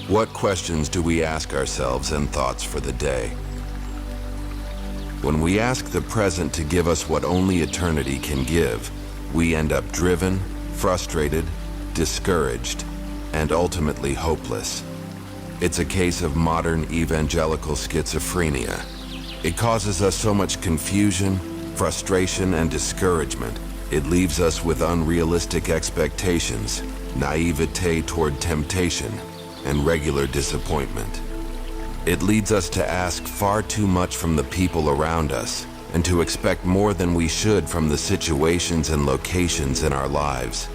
What questions do we ask ourselves and thoughts for the day? When we ask the present to give us what only eternity can give, we end up driven, frustrated, discouraged, and ultimately hopeless. It's a case of modern evangelical schizophrenia. It causes us so much confusion, frustration, and discouragement. It leaves us with unrealistic expectations, naivete toward temptation, and regular disappointment. It leads us to ask far too much from the people around us and to expect more than we should from the situations and locations in our lives.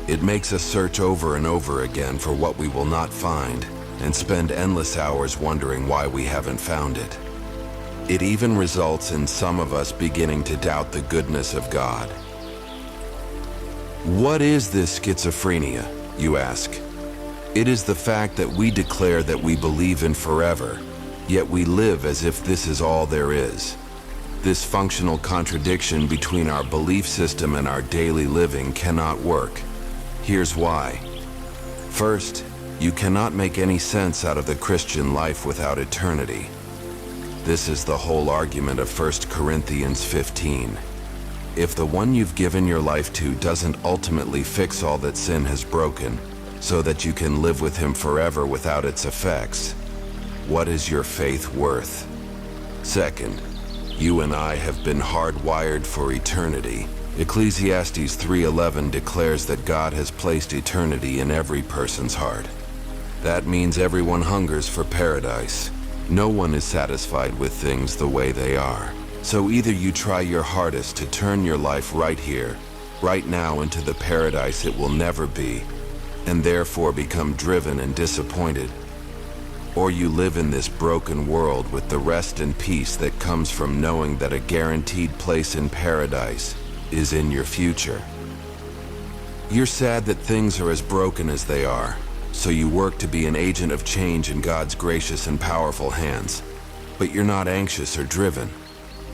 It makes us search over and over again for what we will not find and spend endless hours wondering why we haven't found it. It even results in some of us beginning to doubt the goodness of God. What is this schizophrenia, you ask? It is the fact that we declare that we believe in forever, yet we live as if this is all there is. This functional contradiction between our belief system and our daily living cannot work. Here's why. First, you cannot make any sense out of the Christian life without eternity. This is the whole argument of 1 Corinthians 15. If the one you've given your life to doesn't ultimately fix all that sin has broken, so that you can live with him forever without its effects, what is your faith worth? Second, you and I have been hardwired for eternity. Ecclesiastes 3:11 declares that God has placed eternity in every person's heart. That means everyone hungers for paradise. No one is satisfied with things the way they are. So either you try your hardest to turn your life right here, right now, into the paradise it will never be, and therefore become driven and disappointed, or you live in this broken world with the rest and peace that comes from knowing that a guaranteed place in paradise is in your future. You're sad that things are as broken as they are, so you work to be an agent of change in God's gracious and powerful hands, but you're not anxious or driven.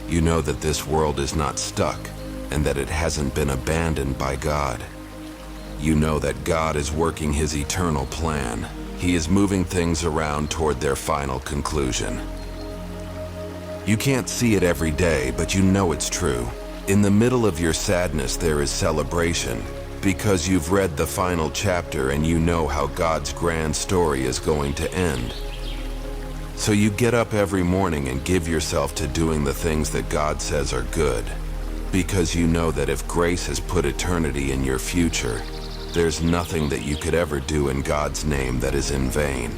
You know that this world is not stuck and that it hasn't been abandoned by God. You know that God is working his eternal plan. He is moving things around toward their final conclusion. You can't see it every day, but you know it's true. In the middle of your sadness, there is celebration, because you've read the final chapter and you know how God's grand story is going to end. So you get up every morning and give yourself to doing the things that God says are good, because you know that if grace has put eternity in your future, there's nothing that you could ever do in God's name that is in vain.